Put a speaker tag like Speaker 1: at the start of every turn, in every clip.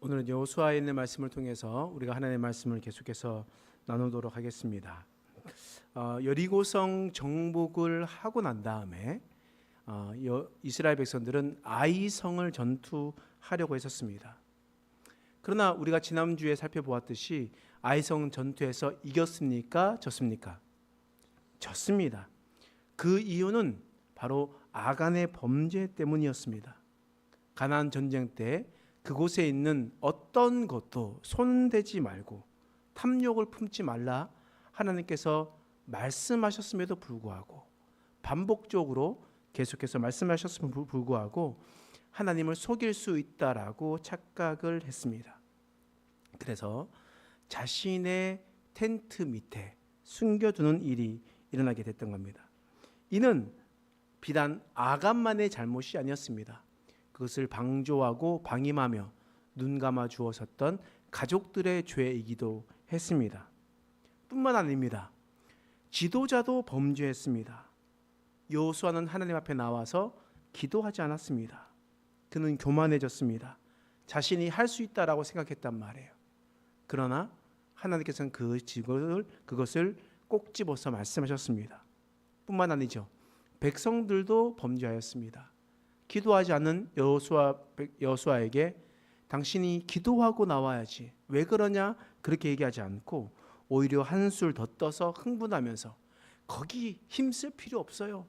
Speaker 1: 오늘은 여호수아에 있는 말씀을 통해서 우리가 하나님의 말씀을 계속해서 나누도록 하겠습니다. 여리고성 정복을 하고 난 다음에 이스라엘 백성들은 아이성을 전투하려고 했었습니다. 그러나 우리가 지난주에 살펴보았듯이 아이성 전투에서 이겼습니까? 졌습니까? 졌습니다. 그 이유는 바로 아간의 범죄 때문이었습니다. 가나안 전쟁 때 그곳에 있는 어떤 것도 손대지 말고 탐욕을 품지 말라 하나님께서 말씀하셨음에도 불구하고 반복적으로 계속해서 말씀하셨음에도 불구하고 하나님을 속일 수 있다라고 착각을 했습니다. 그래서 자신의 텐트 밑에 숨겨두는 일이 일어나게 됐던 겁니다. 이는 비단 아간만의 잘못이 아니었습니다. 그것을 방조하고 방임하며 눈 감아 주었었던 가족들의 죄이기도 했습니다. 뿐만 아닙니다. 지도자도 범죄했습니다. 여호수아는 하나님 앞에 나와서 기도하지 않았습니다. 그는 교만해졌습니다. 자신이 할 수 있다라고 생각했단 말이에요. 그러나 하나님께서는 그것을 꼭 집어서 말씀하셨습니다. 뿐만 아니죠. 백성들도 범죄하였습니다. 기도하지 않는 여호수아에게 당신이 기도하고 나와야지 왜 그러냐 그렇게 얘기하지 않고 오히려 한술 더 떠서 흥분하면서 거기 힘쓸 필요 없어요.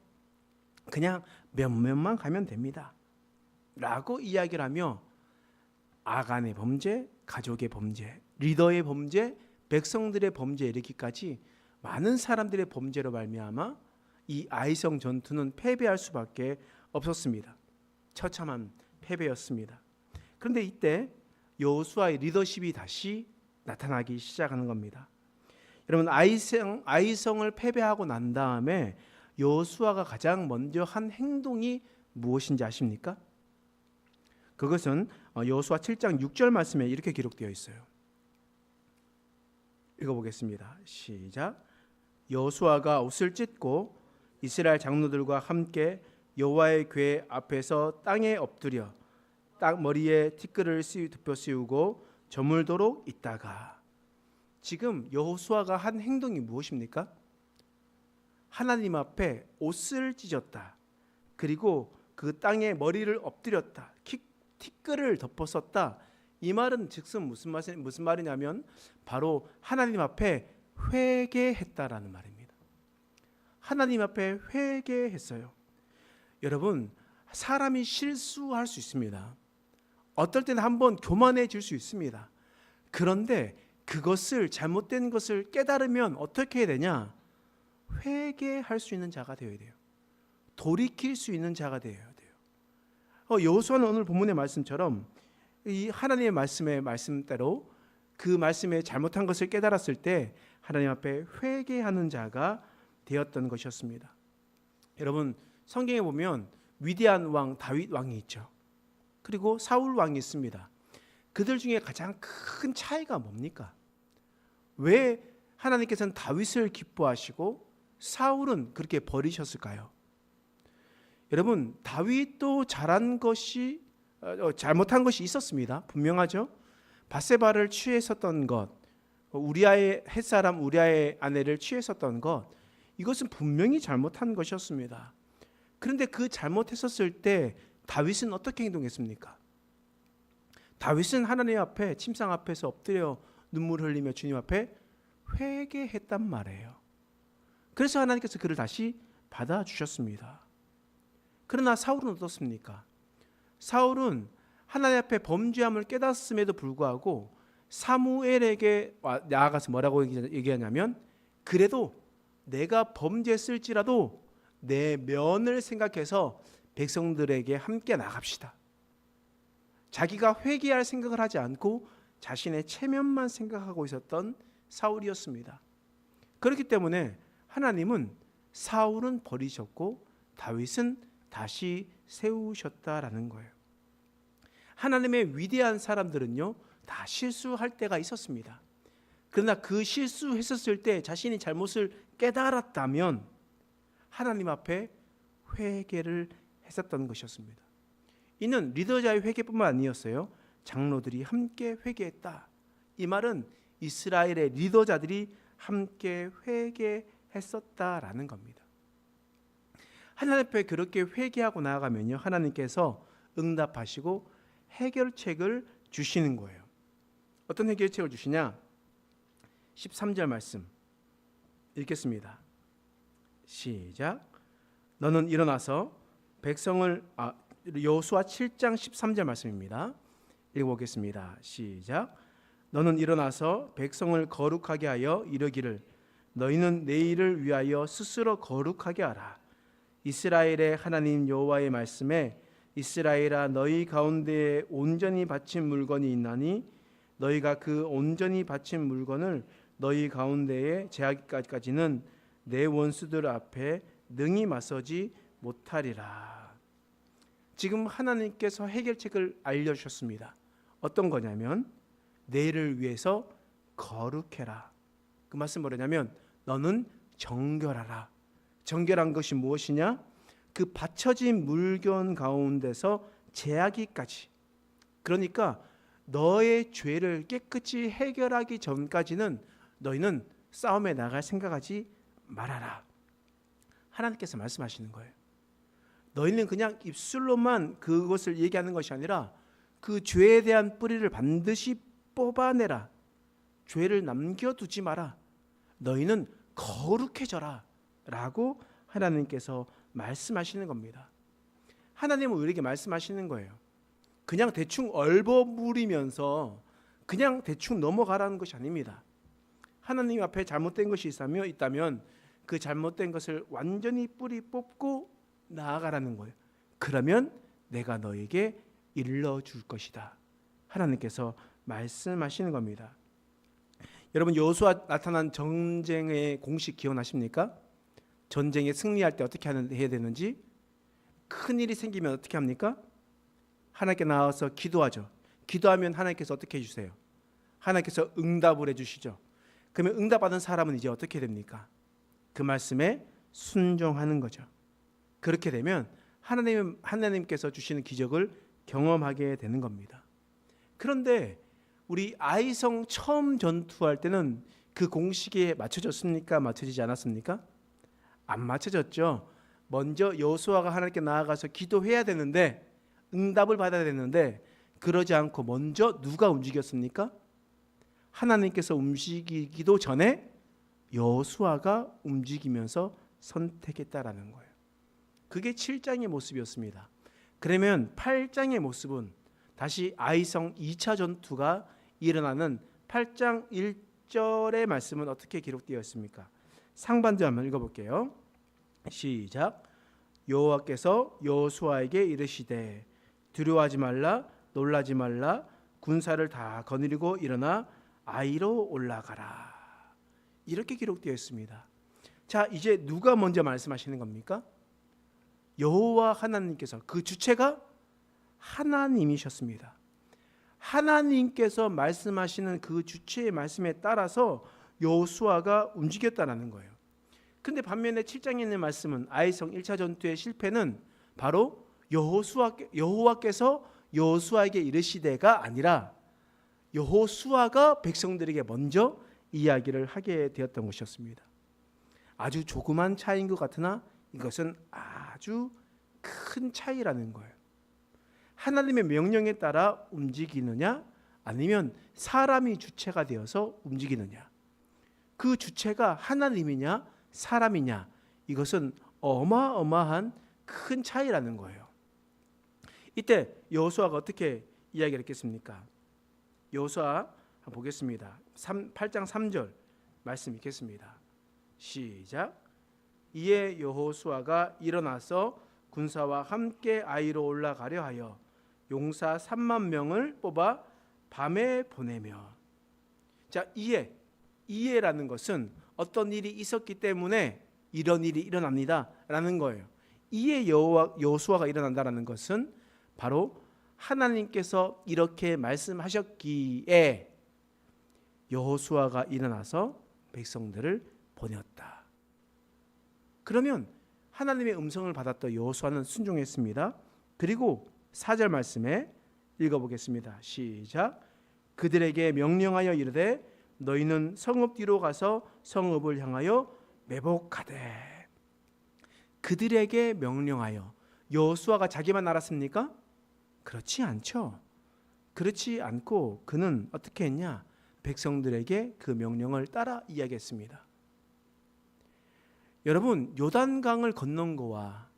Speaker 1: 그냥 몇몇만 가면 됩니다 라고 이야기를 하며 아간의 범죄, 가족의 범죄, 리더의 범죄, 백성들의 범죄에 이르기까지 많은 사람들의 범죄로 말미암아 이 아이성 전투는 패배할 수밖에 없었습니다. 처참한 패배였습니다. 그런데 이때 여호수아의 리더십이 다시 나타나기 시작하는 겁니다. 여러분, 아이성을 패배하고 난 다음에 여호수아가 가장 먼저 한 행동이 무엇인지 아십니까? 그것은 여호수아 7장 6절 말씀에 이렇게 기록되어 있어요. 읽어보겠습니다. 시작. 여호수아가 옷을 찢고 이스라엘 장로들과 함께 여호와의 궤 앞에서 땅에 엎드려 땅 머리에 티끌을 덮여 씌우고 저물도록 있다가. 지금 여호수아가 한 행동이 무엇입니까? 하나님 앞에 옷을 찢었다. 그리고 그 땅에 머리를 엎드렸다. 티끌을 덮었었다. 이 말은 즉슨 무슨 말이냐면 바로 하나님 앞에 회개했다라는 말입니다. 하나님 앞에 회개했어요. 여러분, 사람이 실수할 수 있습니다. 어떨 때는 한번 교만해질 수 있습니다. 그런데 그것을 잘못된 것을 깨달으면 어떻게 해야 되냐? 회개할 수 있는 자가 되어야 돼요. 돌이킬 수 있는 자가 되어야 돼요. 여호수아는 오늘 본문의 말씀처럼 이 하나님의 말씀의 말씀대로 그 말씀에 잘못한 것을 깨달았을 때 하나님 앞에 회개하는 자가 되었던 것이었습니다. 여러분, 성경에 보면 위대한 왕 다윗 왕이 있죠. 그리고 사울 왕이 있습니다. 그들 중에 가장 큰 차이가 뭡니까? 왜 하나님께서는 다윗을 기뻐하시고 사울은 그렇게 버리셨을까요? 여러분, 다윗도 잘못한 것이 있었습니다. 분명하죠. 밧세바를 취했었던 것, 우리아의 햇사람 우리아의 아내를 취했었던 것, 이것은 분명히 잘못한 것이었습니다. 그런데 그 잘못했었을 때 다윗은 어떻게 행동했습니까? 다윗은 하나님 앞에 침상 앞에서 엎드려 눈물 흘리며 주님 앞에 회개했단 말이에요. 그래서 하나님께서 그를 다시 받아주셨습니다. 그러나 사울은 어떻습니까? 사울은 하나님 앞에 범죄함을 깨닫음에도 불구하고 사무엘에게 나아가서 뭐라고 얘기하냐면 그래도 내가 범죄했을지라도 내 면을 생각해서 백성들에게 함께 나갑시다. 자기가 회개할 생각을 하지 않고 자신의 체면만 생각하고 있었던 사울이었습니다. 그렇기 때문에 하나님은 사울은 버리셨고 다윗은 다시 세우셨다라는 거예요. 하나님의 위대한 사람들은요, 다 실수할 때가 있었습니다. 그러나 그 실수했었을 때 자신이 잘못을 깨달았다면 하나님 앞에 회개를 했었던 것이었습니다. 이는 리더자의 회개뿐만 아니었어요. 장로들이 함께 회개했다. 이 말은 이스라엘의 리더자들이 함께 회개했었다라는 겁니다. 하나님 앞에 그렇게 회개하고 나아가면요, 하나님께서 응답하시고 해결책을 주시는 거예요. 어떤 해결책을 주시냐? 13절 말씀 읽겠습니다. 시작. 너는 일어나서 백성을 여호수아 7장 13절 말씀입니다. 읽어보겠습니다. 시작. 너는 일어나서 백성을 거룩하게 하여 이르기를 너희는 내일을 위하여 스스로 거룩하게 하라. 이스라엘의 하나님 여호와의 말씀에 이스라엘아 너희 가운데에 온전히 바친 물건이 있나니 너희가 그 온전히 바친 물건을 너희 가운데에 제하기까지는 내 원수들 앞에 능히 맞서지 못하리라. 지금 하나님께서 해결책을 알려주셨습니다. 어떤 거냐면 내일을 위해서 거룩해라. 그 말씀 뭐냐면 너는 정결하라. 정결한 것이 무엇이냐? 그 받쳐진 물건 가운데서 제하기까지. 그러니까 너의 죄를 깨끗이 해결하기 전까지는 너희는 싸움에 나갈 생각하지 말아라. 하나님께서 말씀하시는 거예요. 너희는 그냥 입술로만 그것을 얘기하는 것이 아니라 그 죄에 대한 뿌리를 반드시 뽑아내라. 죄를 남겨두지 마라. 너희는 거룩해져라 라고 하나님께서 말씀하시는 겁니다. 하나님은 우리에게 말씀하시는 거예요. 그냥 대충 얼버무리면서 그냥 대충 넘어가라는 것이 아닙니다. 하나님 앞에 잘못된 것이 있다면 그 잘못된 것을 완전히 뿌리 뽑고 나아가라는 거예요. 그러면 내가 너에게 일러줄 것이다. 하나님께서 말씀하시는 겁니다. 여러분 여호수아 나타난 전쟁의 공식 기억나십니까? 전쟁에 승리할 때 어떻게 해야 되는지, 큰일이 생기면 어떻게 합니까? 하나님께 나와서 기도하죠. 기도하면 하나님께서 어떻게 해주세요? 하나님께서 응답을 해주시죠. 그러면 응답받은 사람은 이제 어떻게 됩니까? 그 말씀에 순종하는 거죠. 그렇게 되면 하나님께서 주시는 기적을 경험하게 되는 겁니다. 그런데 우리 아이성 처음 전투할 때는 그 공식에 맞춰졌습니까? 맞춰지지 않았습니까? 안 맞춰졌죠. 먼저 여호수아가 하나님께 나아가서 기도해야 되는데, 응답을 받아야 되는데 그러지 않고 먼저 누가 움직였습니까? 하나님께서 움직이기도 전에 여호수아가 움직이면서 선택했다라는 거예요. 그게 7장의 모습이었습니다. 그러면 8장의 모습은 다시 아이성 2차 전투가 일어나는 8장 1절의 말씀은 어떻게 기록되어 있습니까? 상반절 한번 읽어볼게요. 시작. 여호와께서 여호수아에게 이르시되 두려워하지 말라, 놀라지 말라, 군사를 다 거느리고 일어나 아이로 올라가라. 이렇게 기록되어 있습니다. 자, 이제 누가 먼저 말씀하시는 겁니까? 여호와 하나님께서, 그 주체가 하나님이셨습니다. 하나님께서 말씀하시는 그 주체의 말씀에 따라서 여호수아가 움직였다라는 거예요. 근데 반면에 7장에 있는 말씀은 아이성 1차 전투의 실패는 바로 여호와께서 여호수아에게 이르시되가 아니라 여호수아가 백성들에게 먼저 이야기를 하게 되었던 것이었습니다. 아주 조그만 차이인 것 같으나 이것은 아주 큰 차이라는 거예요. 하나님의 명령에 따라 움직이느냐, 아니면 사람이 주체가 되어서 움직이느냐, 그 주체가 하나님이냐 사람이냐, 이것은 어마어마한 큰 차이라는 거예요. 이때 여호수아가 어떻게 이야기를 했겠습니까? 여호수아 보겠습니다. 8장 3절 말씀 읽겠습니다. 시작. 이에 여호수아가 일어나서 군사와 함께 아이로 올라가려 하여 용사 3만 명을 뽑아 밤에 보내며. 자, 이해라는 것은 어떤 일이 있었기 때문에 이런 일이 일어납니다 라는 거예요. 이에 여호수아가 일어난다라는 것은 바로 하나님께서 이렇게 말씀하셨기에 여호수아가 일어나서 백성들을 보냈다. 그러면 하나님의 음성을 받았던 여호수아는 순종했습니다. 그리고 4절 말씀에 읽어보겠습니다. 시작. 그들에게 명령하여 이르되 너희는 성읍 뒤로 가서 성읍을 향하여 매복하되. 그들에게 명령하여. 여호수아가 자기만 알았습니까? 그렇지 않죠. 그렇지 않고 그는 어떻게 했냐? 백성들에게 그 명령을 따라 이야기했습니다. 여러분, 요단강을 건넌 거와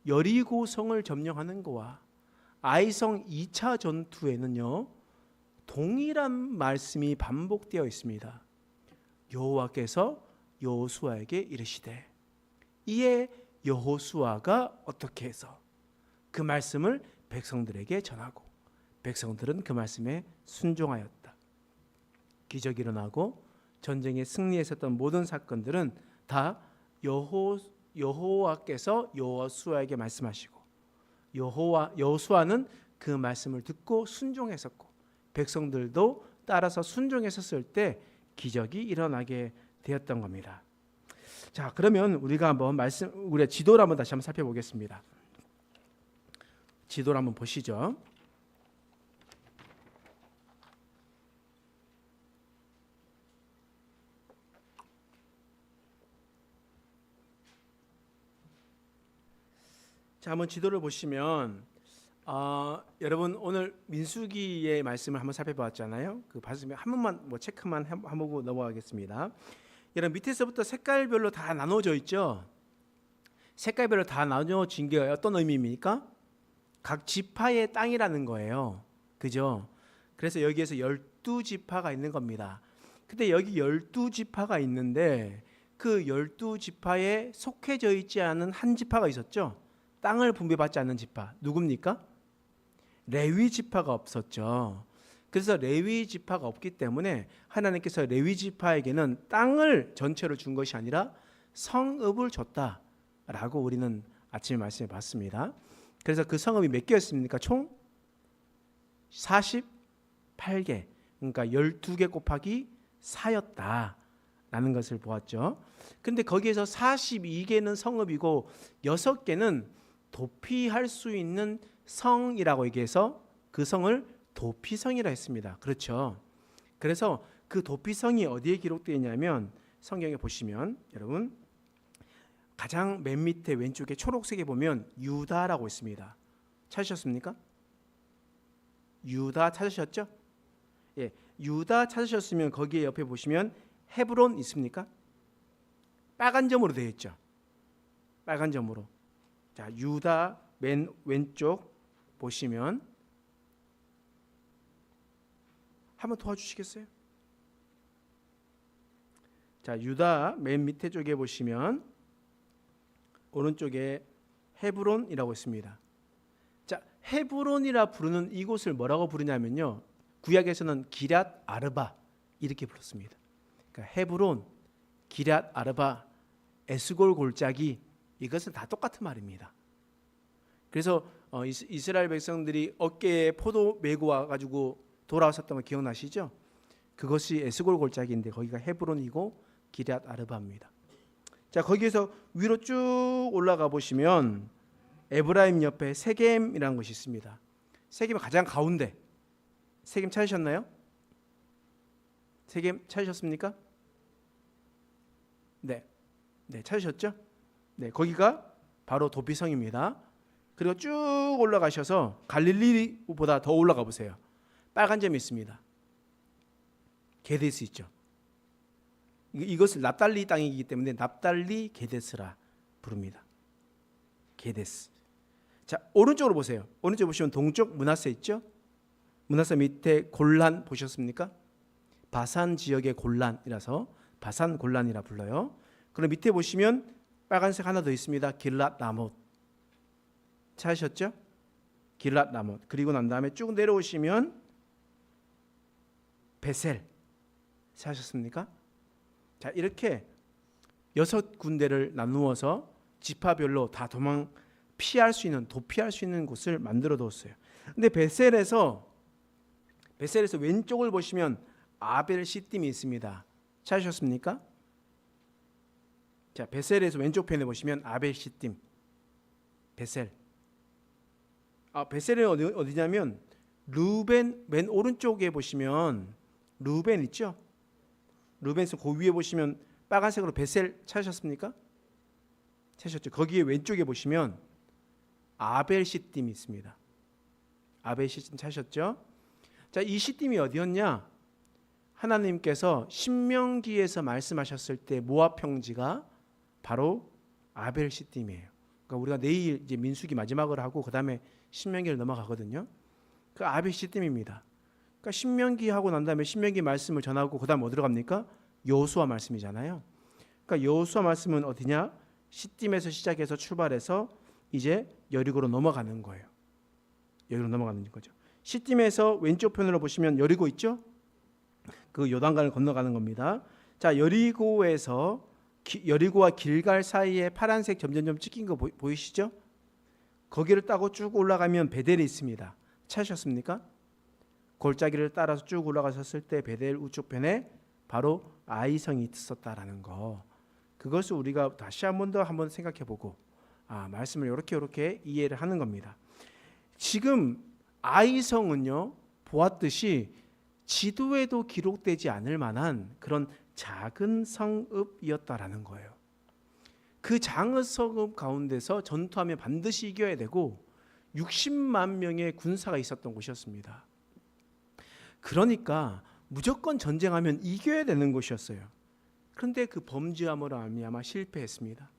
Speaker 1: 여리고 성을 점령하는 거와 아이성 2차 전투에는요, 동일한 말씀이 반복되어 있습니다. 여호와께서 여호수아에게 이르시되. 이에 여호수아가 어떻게 해서 그 말씀을 백성들에게 전하고 백성들은 그 말씀에 순종하였다. 기적이 일어나고 전쟁에 승리했었던 모든 사건들은 다 여호와께서 여호수아에게 말씀하시고 여호수아는 그 말씀을 듣고 순종했었고 백성들도 따라서 순종했었을 때 기적이 일어나게 되었던 겁니다. 자, 그러면 우리가 한번 우리가 지도를 한번 다시 한번 살펴보겠습니다. 지도를 한번 보시죠. 자, 한번 지도를 보시면 여러분 오늘 민수기의 말씀을 한번 살펴봤잖아요. 그 봤으면 한 번만 체크만 해보고 넘어가겠습니다. 여러분 밑에서부터 색깔별로 다 나눠져 있죠. 색깔별로 다 나눠진 게 어떤 의미입니까? 각 지파의 땅이라는 거예요. 그죠? 그래서 여기에서 12지파가 있는 겁니다. 근데 여기 12지파가 있는데 그 12지파에 속해져 있지 않은 한 지파가 있었죠. 땅을 분배받지 않는 지파. 누굽니까? 레위 지파가 없었죠. 그래서 레위 지파가 없기 때문에 하나님께서 레위 지파에게는 땅을 전체로 준 것이 아니라 성읍을 줬다라고 우리는 아침에 말씀해 봤습니다. 그래서 그 성읍이 몇 개였습니까? 총 48개. 그러니까 12개 곱하기 4였다라는 것을 보았죠. 근데 거기에서 42개는 성읍이고 6개는 도피할 수 있는 성이라고 얘기해서 그 성을 도피성이라 했습니다. 그렇죠. 그래서 그 도피성이 어디에 기록되어 있냐면 성경에 보시면 여러분 가장 맨 밑에 왼쪽에 초록색에 보면 유다라고 있습니다. 찾으셨습니까? 유다 찾으셨죠? 예, 유다 찾으셨으면 거기에 옆에 보시면 헤브론 있습니까? 빨간 점으로 되어 있죠. 빨간 점으로. 자, 유다 맨 왼쪽 보시면 한번 도와주시겠어요? 자, 유다 맨 밑에 쪽에 보시면 오른쪽에 헤브론이라고 있습니다. 자, 헤브론이라 부르는 이곳을 뭐라고 부르냐면요, 구약에서는 기럇 아르바 이렇게 불렀습니다. 그러니까 헤브론, 기럇 아르바, 에스골 골짜기, 이것은 다 똑같은 말입니다. 그래서 이스라엘 백성들이 어깨에 포도 메고 와가지고 돌아왔었던 거 기억나시죠? 그것이 에스골 골짜기인데 거기가 헤브론이고 기럇 아르바입니다. 자, 거기에서 위로 쭉 올라가 보시면 에브라임 옆에 세겜이라는 것이 있습니다. 세겜 가장 가운데. 세겜 찾으셨나요? 세겜 찾으셨습니까? 네, 찾으셨죠? 네, 거기가 바로 도피성입니다. 그리고 쭉 올라가셔서 갈릴리보다 더 올라가 보세요. 빨간 점이 있습니다. 게데스 있죠. 이것을 납달리 땅이기 때문에 납달리 게데스라 부릅니다. 게데스. 자, 오른쪽으로 보세요. 오른쪽 보시면 동쪽 므낫세 있죠. 므낫세 밑에 골란 보셨습니까? 바산 지역의 골란이라서 바산 골란이라 불러요. 그럼 밑에 보시면 빨간색 하나 더 있습니다. 길랏 라못. 찾으셨죠? 길랏 라못. 그리고 난 다음에 쭉 내려오시면 베셀. 찾으셨습니까? 자, 이렇게 6군데를 나누어서 지파별로 다 피할 수 있는, 도피할 수 있는 곳을 만들어 뒀어요. 근데 베셀에서 왼쪽을 보시면 아벨 시딤이 있습니다. 찾으셨습니까? 자, 베셀에서 왼쪽 편에 보시면 아벨 시딤. 베셀. 베셀은 어디냐면 루벤 맨 오른쪽에 보시면 루벤 있죠? 루벤에서 그 위에 보시면 빨간색으로 베셀 찾으셨습니까? 찾으셨죠? 거기에 왼쪽에 보시면 아벨 시딤이 있습니다. 아벨 시딤 찾으셨죠? 자, 이 시딤이 어디였냐? 하나님께서 신명기에서 말씀하셨을 때 모압 평지가 바로 아벨 시딤이에요. 그러니까 우리가 내일 이제 민수기 마지막으로 하고 그다음에 신명기를 넘어가거든요. 그 아벨 시딤입니다. 그러니까 신명기 하고 난 다음에 신명기 말씀을 전하고 그다음 어디로 갑니까? 여호수아 말씀이잖아요. 그러니까 여호수아 말씀은 어디냐? 시딤에서 시작해서 출발해서 이제 여리고로 넘어가는 거예요. 여리고로 넘어가는 거죠. 시딤에서 왼쪽 편으로 보시면 여리고 있죠? 그 요단강을 건너가는 겁니다. 자, 여리고에서 여리고와 길갈 사이에 파란색 점점점 찍힌 거 보이시죠? 거기를 따고 쭉 올라가면 베델이 있습니다. 찾으셨습니까? 골짜기를 따라서 쭉 올라가셨을 때 베델 우측편에 바로 아이성이 있었다라는 거. 그것을 우리가 다시 한 번 더 한번 생각해보고 말씀을 이렇게 이해를 하는 겁니다. 지금 아이성은요, 보았듯이 지도에도 기록되지 않을 만한 그런 작은 성읍이었다라는 거예요. 그 작은 성읍 가운데서 전투하면 반드시 이겨야 되고 60만 명의 군사가 있었던 곳이었습니다. 그러니까 무조건 전쟁하면 이겨야 되는 곳이었어요. 그런데 그 범죄함으로 말미암아 실패했습니다.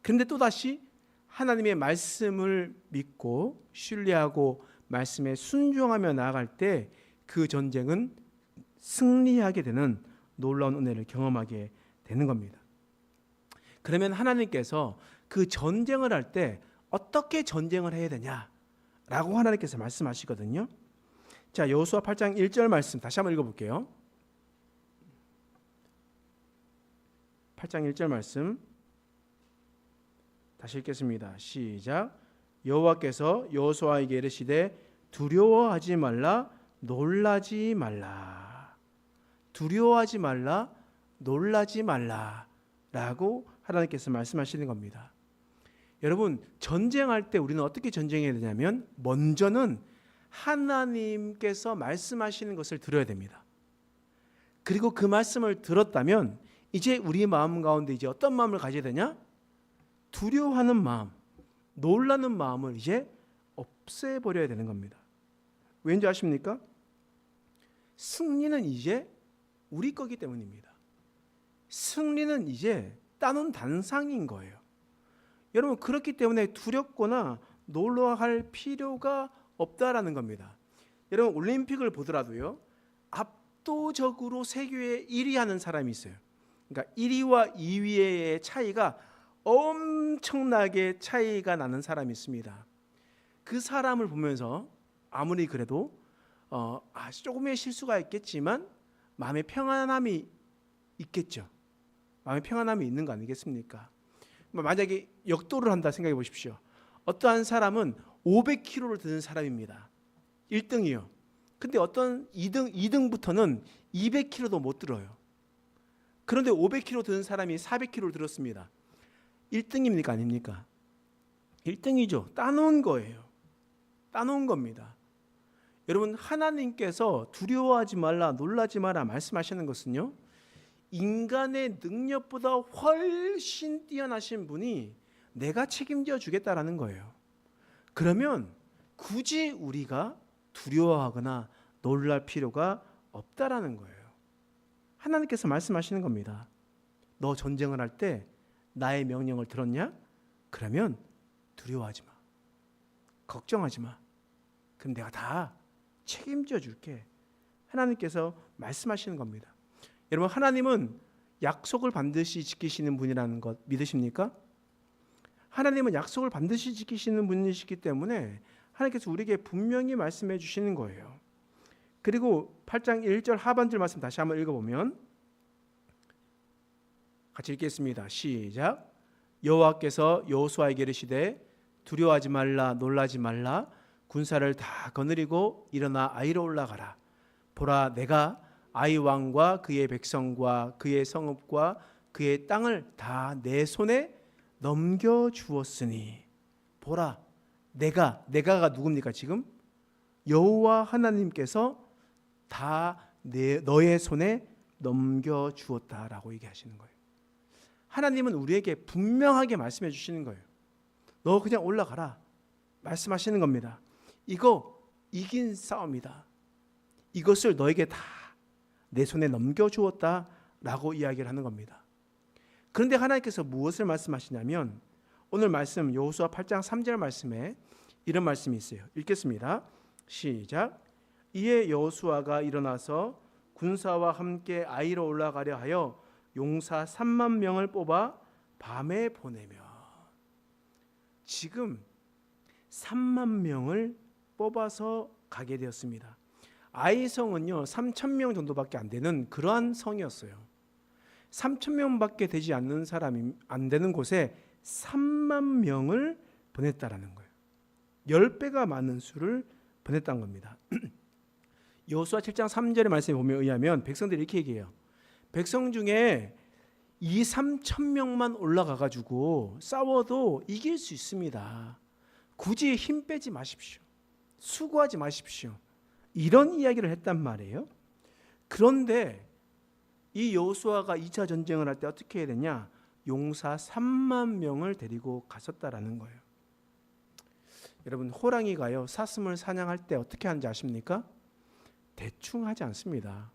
Speaker 1: 그런데 또다시 하나님의 말씀을 믿고 신뢰하고 말씀에 순종하며 나아갈 때 그 전쟁은 승리하게 되는 놀라운 은혜를 경험하게 되는 겁니다. 그러면 하나님께서 그 전쟁을 할 때 어떻게 전쟁을 해야 되냐라고 하나님께서 말씀하시거든요. 자, 여호수아 8장 1절 말씀 다시 한번 읽어볼게요. 8장 1절 말씀 다시 읽겠습니다. 시작. 여호와께서 여호수아에게 이르시되 두려워하지 말라, 놀라지 말라. 두려워하지 말라, 놀라지 말라라고 하나님께서 말씀하시는 겁니다. 여러분, 전쟁할 때 우리는 어떻게 전쟁해야 되냐면 먼저는 하나님께서 말씀하시는 것을 들어야 됩니다. 그리고 그 말씀을 들었다면 이제 우리 마음 가운데 이제 어떤 마음을 가져야 되냐? 두려워하는 마음, 놀라는 마음을 이제 없애버려야 되는 겁니다. 왠지 아십니까? 승리는 이제 우리 거기 때문입니다. 승리는 이제 따놓은 단상인 거예요. 여러분, 그렇기 때문에 두렵거나 놀라할 필요가 없다라는 겁니다. 여러분, 올림픽을 보더라도요, 압도적으로 세계에 1위 하는 사람이 있어요. 그러니까 1위와 2위의 차이가 엄청나게 차이가 나는 사람이 있습니다. 그 사람을 보면서 아무리 그래도 조금의 실수가 있겠지만 마음의 평안함이 있겠죠. 마음의 평안함이 있는 거 아니겠습니까? 만약에 역도를 한다 생각해 보십시오. 어떠한 사람은 500kg를 드는 사람입니다. 1등이요. 근데 어떤 2등부터는 200kg도 못 들어요. 그런데 500kg 드는 사람이 400kg를 들었습니다. 1등입니까? 아닙니까? 1등이죠. 따놓은 거예요. 따놓은 겁니다. 여러분, 하나님께서 두려워하지 말라, 놀라지 마라 말씀하시는 것은요, 인간의 능력보다 훨씬 뛰어나신 분이 내가 책임져 주겠다라는 거예요. 그러면 굳이 우리가 두려워하거나 놀랄 필요가 없다라는 거예요. 하나님께서 말씀하시는 겁니다. 너 전쟁을 할 때 나의 명령을 들었냐? 그러면 두려워하지 마. 걱정하지 마. 그럼 내가 다 책임져 줄게. 하나님께서 말씀하시는 겁니다. 여러분, 하나님은 약속을 반드시 지키시는 분이라는 것 믿으십니까? 하나님은 약속을 반드시 지키시는 분이시기 때문에 하나님께서 우리에게 분명히 말씀해 주시는 거예요. 그리고 8장 1절 하반절 말씀 다시 한번 읽어보면 같이 읽겠습니다. 시작. 여호와께서 여호수아에게 이르시되 두려워하지 말라, 놀라지 말라. 군사를 다 거느리고 일어나 아이로 올라가라. 보라, 내가 아이 왕과 그의 백성과 그의 성읍과 그의 땅을 다 내 손에 넘겨 주었으니. 보라, 내가가 누굽니까 지금? 여호와 하나님께서 다 너의 손에 넘겨주었다라고 얘기하시는 거예요. 하나님은 우리에게 분명하게 말씀해 주시는 거예요. 너 그냥 올라가라 말씀하시는 겁니다. 이거 이긴 싸움이다. 이것을 너에게 다 내 손에 넘겨주었다라고 이야기를 하는 겁니다. 그런데 하나님께서 무엇을 말씀하시냐면 오늘 말씀 여호수아 8장 3절 말씀에 이런 말씀이 있어요. 읽겠습니다. 시작. 이에 여호수아가 일어나서 군사와 함께 아이로 올라가려 하여 용사 3만 명을 뽑아 밤에 보내며, 지금 3만 명을 뽑아서 가게 되었습니다. 아이 성은요 3,000명 정도밖에 안 되는 그러한 성이었어요. 3,000명밖에 되지 않는 사람이 안 되는 곳에 3만 명을 보냈다라는 거예요. 10배가 많은 수를 보냈다는 겁니다. 여호수아 7장 3절의 말씀에 보면 의하면 백성들이 이렇게 얘기해요. 백성 중에 2,000~3,000명만 올라가 가지고 싸워도 이길 수 있습니다. 굳이 힘 빼지 마십시오. 수고하지 마십시오. 이런 이야기를 했단 말이에요. 그런데 이 여호수아가 2차 전쟁을 할 때 어떻게 해야 되냐? 용사 3만 명을 데리고 갔었다라는 거예요. 여러분, 호랑이가요 사슴을 사냥할 때 어떻게 하는지 아십니까? 대충 하지 않습니다.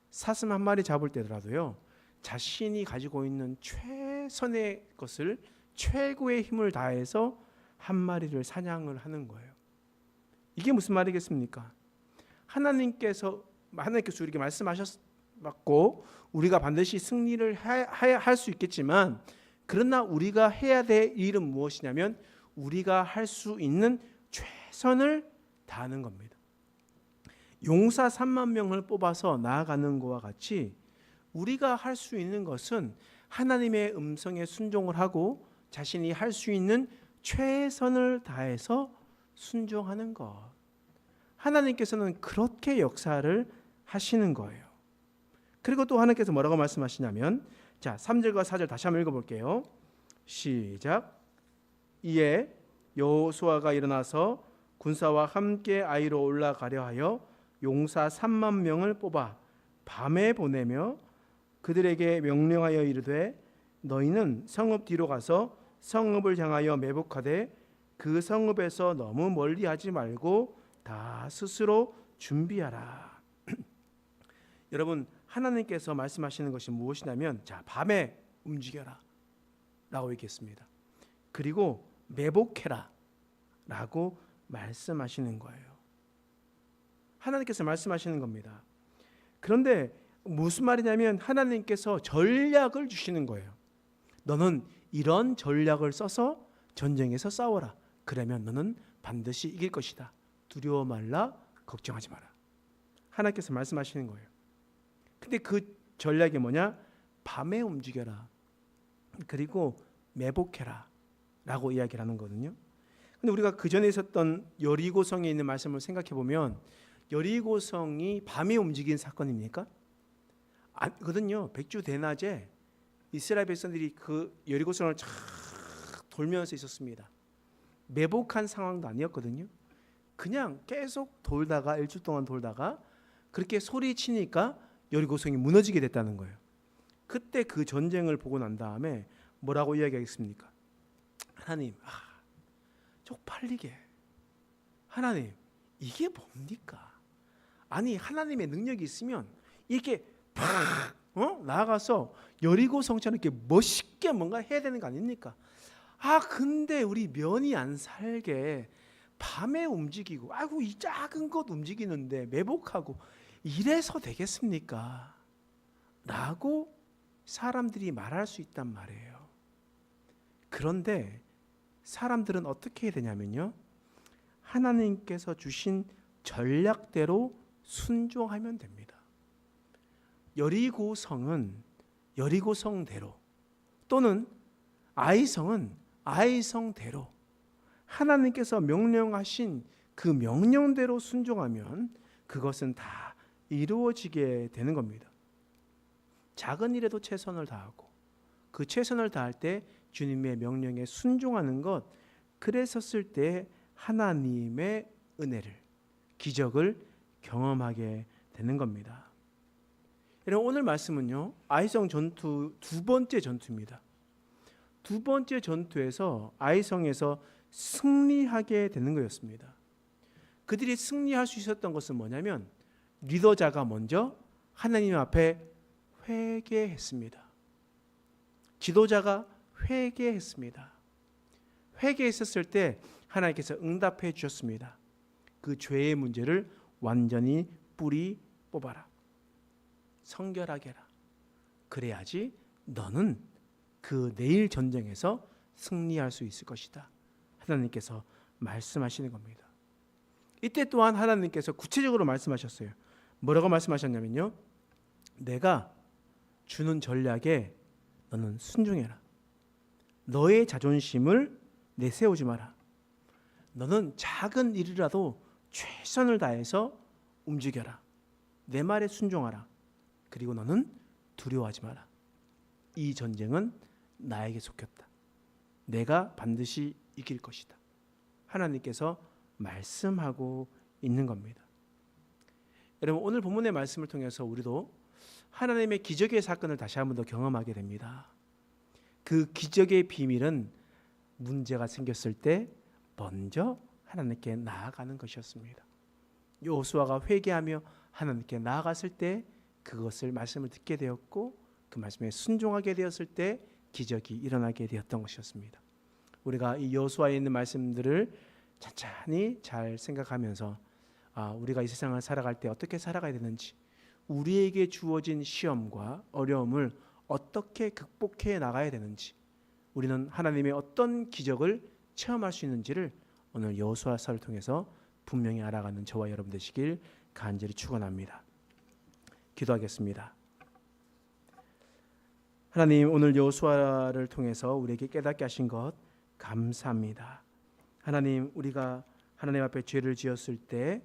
Speaker 1: 사슴 한 마리 잡을 때라도요 자신이 가지고 있는 최선의 것을, 최고의 힘을 다해서 한 마리를 사냥을 하는 거예요. 이게 무슨 말이겠습니까? 하나님께서 우리에게 말씀하셨고 우리가 반드시 승리를 할 수 있겠지만, 그러나 우리가 해야 될 일은 무엇이냐면 우리가 할 수 있는 최선을 다하는 겁니다. 용사 3만 명을 뽑아서 나아가는 것과 같이 우리가 할 수 있는 것은 하나님의 음성에 순종을 하고 자신이 할 수 있는 최선을 다해서 순종하는 것. 하나님께서는 그렇게 역사를 하시는 거예요. 그리고 또 하나님께서 뭐라고 말씀하시냐면, 자 3절과 4절 다시 한번 읽어볼게요. 시작. 이에 여호수아가 일어나서 군사와 함께 아이로 올라가려 하여 용사 3만 명을 뽑아 밤에 보내며 그들에게 명령하여 이르되, 너희는 성읍 뒤로 가서 성읍을 향하여 매복하되 그 성읍에서 너무 멀리하지 말고 다 스스로 준비하라. 여러분, 하나님께서 말씀하시는 것이 무엇이냐면, 자 밤에 움직여라 라고 얘기했습니다. 그리고 매복해라 라고 말씀하시는 거예요. 하나님께서 말씀하시는 겁니다. 그런데 무슨 말이냐면 하나님께서 전략을 주시는 거예요. 너는 이런 전략을 써서 전쟁에서 싸워라. 그러면 너는 반드시 이길 것이다. 두려워 말라, 걱정하지 마라. 하나님께서 말씀하시는 거예요. 근데 그 전략이 뭐냐? 밤에 움직여라. 그리고 매복해라 라고 이야기를 하는 거거든요. 근데 우리가 그 전에 있었던 여리고성에 있는 말씀을 생각해 보면 여리고성이 밤에 움직인 사건입니까? 아니거든요. 백주 대낮에 이스라엘 백성들이 그 여리고성을 쫙 돌면서 있었습니다. 매복한 상황도 아니었거든요. 그냥 계속 돌다가 일주 동안 돌다가 그렇게 소리치니까 여리고성이 무너지게 됐다는 거예요. 그때 그 전쟁을 보고 난 다음에 뭐라고 이야기하겠습니까? 하나님, 쪽팔리게. 하나님, 이게 뭡니까? 아니, 하나님의 능력이 있으면 이렇게 나아가서 여리고성처럼 이렇게 멋있게 뭔가 해야 되는 거 아닙니까? 근데 우리 면이 안 살게 밤에 움직이고, 이 작은 것 움직이는데 매복하고 이래서 되겠습니까? 라고 사람들이 말할 수 있단 말이에요. 그런데 사람들은 어떻게 해야 되냐면요, 하나님께서 주신 전략대로 순종하면 됩니다. 여리고성은 여리고성대로, 또는 아이성은 아이성대로 하나님께서 명령하신 그 명령대로 순종하면 그것은 다 이루어지게 되는 겁니다. 작은 일에도 최선을 다하고 그 최선을 다할 때 주님의 명령에 순종하는 것, 그랬었을 때 하나님의 은혜를 기적을 경험하게 되는 겁니다. 여러분, 오늘 말씀은요, 아이성 전투 두 번째 전투입니다. 두 번째 전투에서 아이성에서 승리하게 되는 거였습니다. 그들이 승리할 수 있었던 것은 뭐냐면 리더자가 먼저 하나님 앞에 회개했습니다. 지도자가 회개했습니다. 회개했었을 때 하나님께서 응답해 주셨습니다. 그 죄의 문제를 완전히 뿌리 뽑아라. 성결하게 해라. 그래야지 너는 그 내일 전쟁에서 승리할 수 있을 것이다. 하나님께서 말씀하시는 겁니다. 이때 또한 하나님께서 구체적으로 말씀하셨어요. 뭐라고 말씀하셨냐면요, 내가 주는 전략에 너는 순종해라. 너의 자존심을 내세우지 마라. 너는 작은 일이라도 최선을 다해서 움직여라. 내 말에 순종하라. 그리고 너는 두려워하지 마라. 이 전쟁은 나에게 속했다. 내가 반드시 이길 것이다. 하나님께서 말씀하고 있는 겁니다. 여러분, 오늘 본문의 말씀을 통해서 우리도 하나님의 기적의 사건을 다시 한 번 더 경험하게 됩니다. 그 기적의 비밀은 문제가 생겼을 때 먼저 하나님께 나아가는 것이었습니다. 여호수아가 회개하며 하나님께 나아갔을 때 그것을 말씀을 듣게 되었고, 그 말씀에 순종하게 되었을 때 기적이 일어나게 되었던 것이었습니다. 우리가 이 여호수아에 있는 말씀들을 천천히 잘 생각하면서 우리가 이 세상을 살아갈 때 어떻게 살아가야 되는지, 우리에게 주어진 시험과 어려움을 어떻게 극복해 나가야 되는지, 우리는 하나님의 어떤 기적을 체험할 수 있는지를 오늘 여호수아서를 통해서 분명히 알아가는 저와 여러분 되시길 간절히 축원합니다. 기도하겠습니다. 하나님, 오늘 여호수아를 통해서 우리에게 깨닫게 하신 것 감사합니다. 하나님, 우리가 하나님 앞에 죄를 지었을 때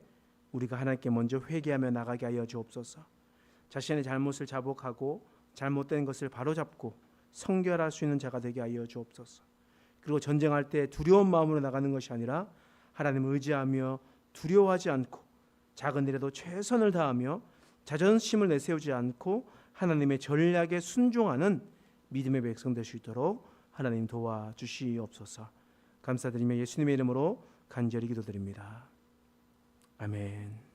Speaker 1: 우리가 하나님께 먼저 회개하며 나가게 하여 주옵소서. 자신의 잘못을 자복하고 잘못된 것을 바로잡고 성결할 수 있는 자가 되게 하여 주옵소서. 그리고 전쟁할 때 두려운 마음으로 나가는 것이 아니라 하나님을 의지하며 두려워하지 않고 작은 일에도 최선을 다하며 자존심을 내세우지 않고 하나님의 전략에 순종하는 믿음의 백성 될 수 있도록 하나님 도와주시옵소서. 감사드리며 예수님의 이름으로 간절히 기도드립니다. 아멘.